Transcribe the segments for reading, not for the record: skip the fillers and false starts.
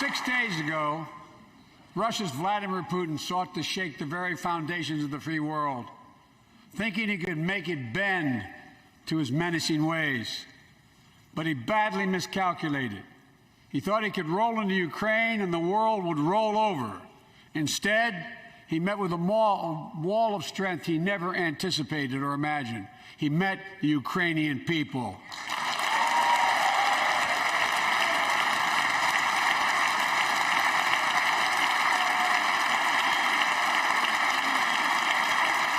6 days ago, Russia's Vladimir Putin sought to shake the very foundations of the free world, thinking he could make it bend to his menacing ways. But he badly miscalculated. He thought he could roll into Ukraine and the world would roll over. Instead, he met with a wall of strength he never anticipated or imagined. He met the Ukrainian people.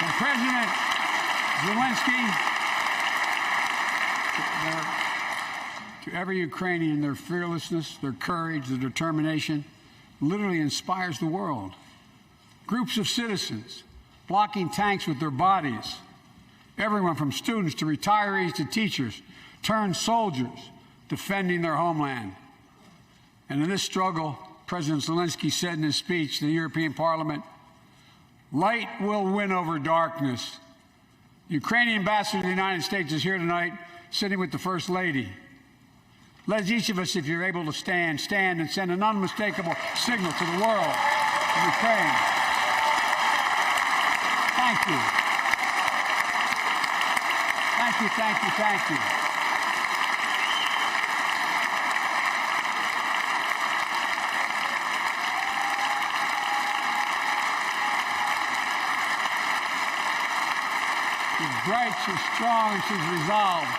And President Zelensky, to every Ukrainian, their fearlessness, their courage, their determination literally inspires the world. Groups of citizens blocking tanks with their bodies, everyone from students to retirees to teachers, turned soldiers defending their homeland. And in this struggle, President Zelensky said in his speech to the European Parliament, "Light will win over darkness." The Ukrainian ambassador to the United States is here tonight, sitting with the First Lady. Let each of us, if you're able to stand and send an unmistakable signal to the world of Ukraine. Thank you. Thank you, thank you, thank you. She's bright, she's strong, and she's resolved.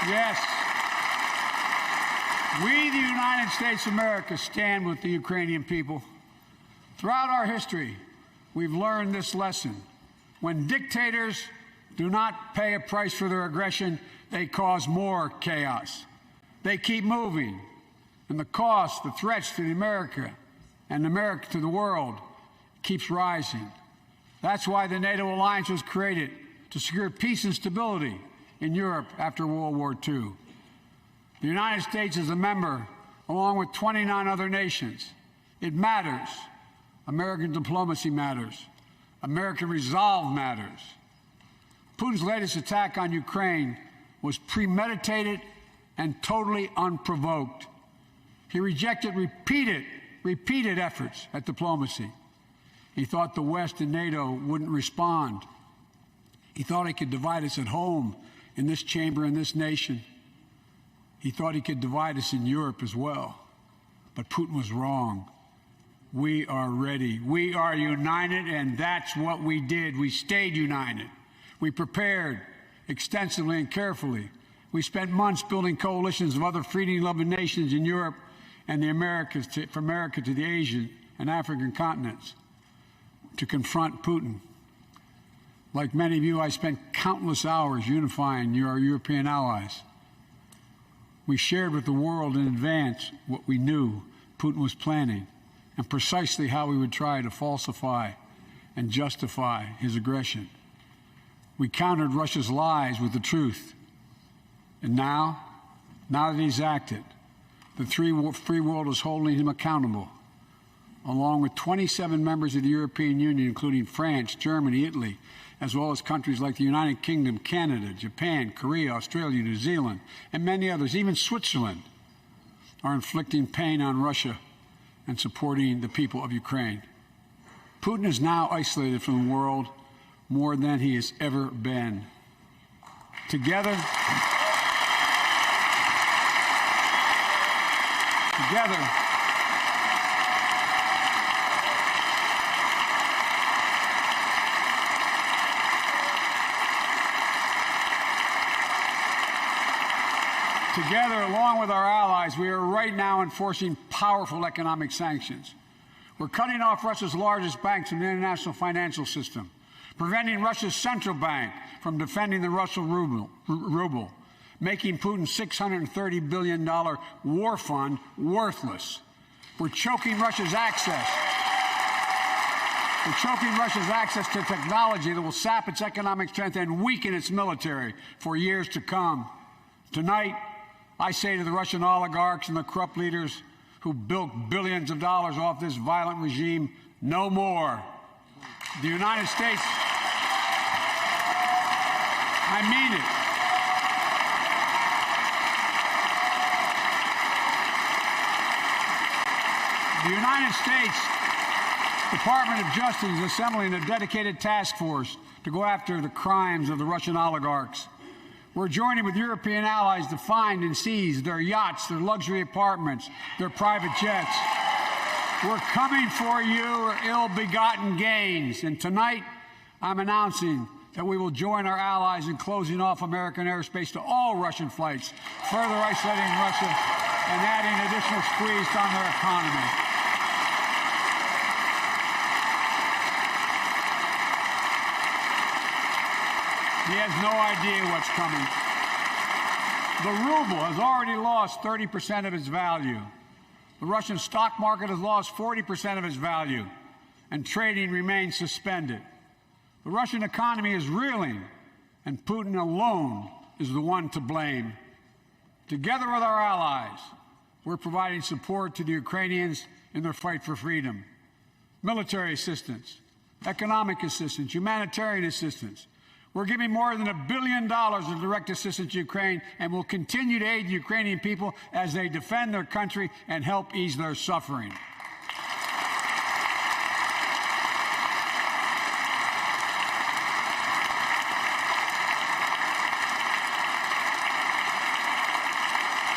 Yes, we, the United States of America, stand with the Ukrainian people. Throughout our history, we've learned this lesson. When dictators do not pay a price for their aggression, they cause more chaos. They keep moving, and the cost, the threats to America and America to the world keeps rising. That's why the NATO alliance was created, to secure peace and stability in Europe after World War II. The United States is a member, along with 29 other nations. It matters. American diplomacy matters. American resolve matters. Putin's latest attack on Ukraine was premeditated and totally unprovoked. He rejected repeated efforts at diplomacy. He thought the West and NATO wouldn't respond. He thought he could divide us at home, in this chamber, in this nation. He thought he could divide us in Europe as well. But Putin was wrong. We are ready. We are united, and that's what we did. We stayed united. We prepared extensively and carefully. We spent months building coalitions of other freedom-loving nations in Europe and the Americas, from America to the Asian and African continents, to confront Putin. Like many of you, I spent countless hours unifying our European allies. We shared with the world in advance what we knew Putin was planning and precisely how we would try to falsify and justify his aggression. We countered Russia's lies with the truth. And now that he's acted, the free world is holding him accountable, along with 27 members of the European Union, including France, Germany, Italy, as well as countries like the United Kingdom, Canada, Japan, Korea, Australia, New Zealand, and many others, even Switzerland, are inflicting pain on Russia and supporting the people of Ukraine. Putin is now isolated from the world more than he has ever been. Together, along with our allies, we are right now enforcing powerful economic sanctions. We're cutting off Russia's largest banks in the international financial system, preventing Russia's central bank from defending the Russian ruble, making Putin's $630 billion war fund worthless. We're choking Russia's access. To technology that will sap its economic strength and weaken its military for years to come. Tonight, I say to the Russian oligarchs and the corrupt leaders who bilk billions of dollars off this violent regime, no more. The United States, I mean it. The United States Department of Justice is assembling a dedicated task force to go after the crimes of the Russian oligarchs. We're joining with European allies to find and seize their yachts, their luxury apartments, their private jets. We're coming for your ill-begotten gains. And tonight, I'm announcing that we will join our allies in closing off American airspace to all Russian flights, further isolating Russia and adding additional squeeze on their economy. He has no idea what's coming. The ruble has already lost 30% of its value. The Russian stock market has lost 40% of its value, and trading remains suspended. The Russian economy is reeling, and Putin alone is the one to blame. Together with our allies, we're providing support to the Ukrainians in their fight for freedom. Military assistance, economic assistance, humanitarian assistance. We're giving more than $1 billion in direct assistance to Ukraine, and will continue to aid the Ukrainian people as they defend their country and help ease their suffering.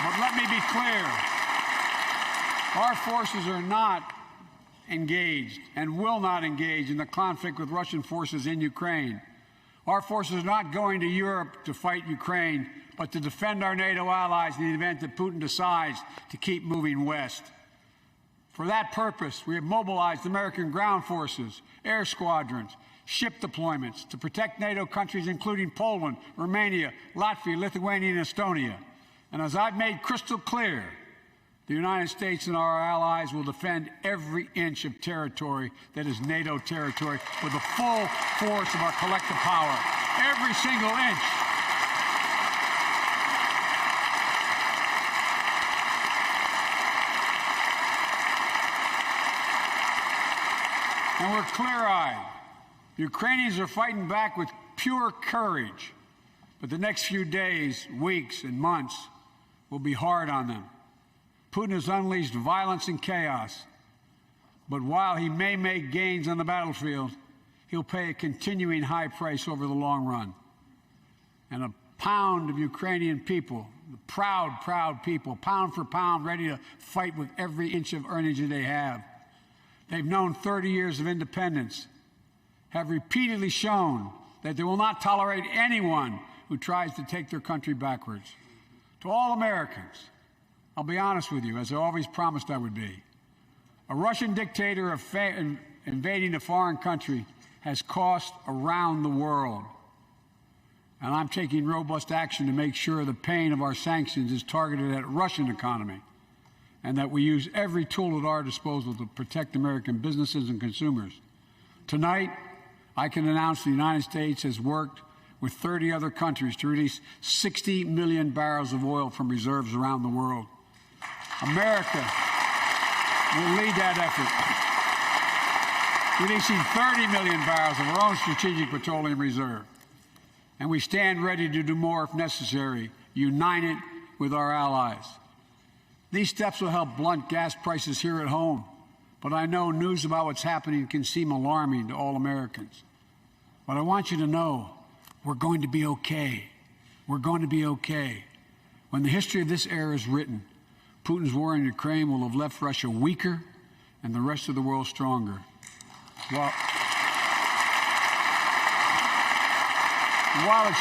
But let me be clear. Our forces are not engaged and will not engage in the conflict with Russian forces in Ukraine. Our forces are not going to Europe to fight Ukraine, but to defend our NATO allies in the event that Putin decides to keep moving west. For that purpose, we have mobilized American ground forces, air squadrons, ship deployments to protect NATO countries including Poland, Romania, Latvia, Lithuania, and Estonia. And as I've made crystal clear, the United States and our allies will defend every inch of territory that is NATO territory with the full force of our collective power. Every single inch. And we're clear-eyed. The Ukrainians are fighting back with pure courage. But the next few days, weeks, and months will be hard on them. Putin has unleashed violence and chaos, but while he may make gains on the battlefield, he'll pay a continuing high price over the long run. And a pound of Ukrainian people, the proud, proud people, pound for pound, ready to fight with every inch of energy they have. They've known 30 years of independence, have repeatedly shown that they will not tolerate anyone who tries to take their country backwards. To all Americans, I'll be honest with you, as I always promised I would be. A Russian dictator invading a foreign country has cost around the world. And I'm taking robust action to make sure the pain of our sanctions is targeted at the Russian economy, and that we use every tool at our disposal to protect American businesses and consumers. Tonight, I can announce the United States has worked with 30 other countries to release 60 million barrels of oil from reserves around the world. America will lead that effort, releasing 30 million barrels of our own strategic petroleum reserve. And we stand ready to do more if necessary, united with our allies. These steps will help blunt gas prices here at home, but I know news about what's happening can seem alarming to all Americans. But I want you to know we're going to be okay. We're going to be okay. When the history of this era is written, Putin's war in Ukraine will have left Russia weaker and the rest of the world stronger. While it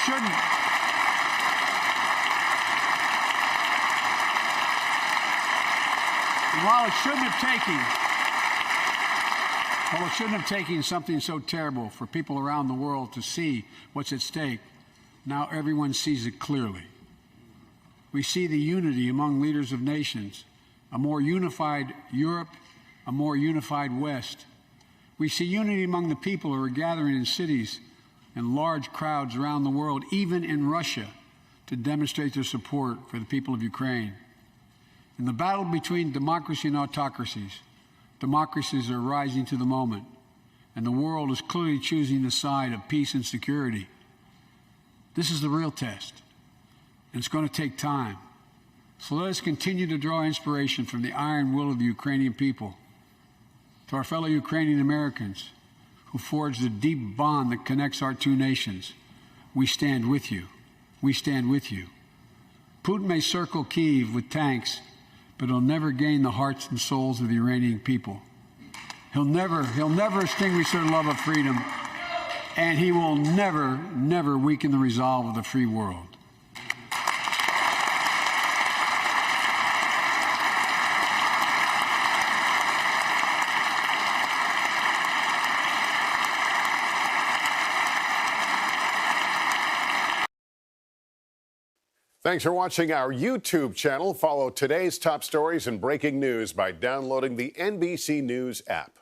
shouldn't have taken something so terrible for people around the world to see what's at stake, now everyone sees it clearly. We see the unity among leaders of nations, a more unified Europe, a more unified West. We see unity among the people who are gathering in cities and large crowds around the world, even in Russia, to demonstrate their support for the people of Ukraine. In the battle between democracy and autocracies, Democracies are rising to the moment, and the world is clearly choosing the side of peace and security. This is the real test, and it's going to take time. So let us continue to draw inspiration from the iron will of the Ukrainian people. To our fellow Ukrainian Americans who forged the deep bond that connects our two nations, we stand with you. We stand with you. Putin may circle Kyiv with tanks, but he'll never gain the hearts and souls of the Iranian people. He'll never extinguish their love of freedom, and he will never weaken the resolve of the free world. Thanks for watching our YouTube channel. Follow today's top stories and breaking news by downloading the NBC News app.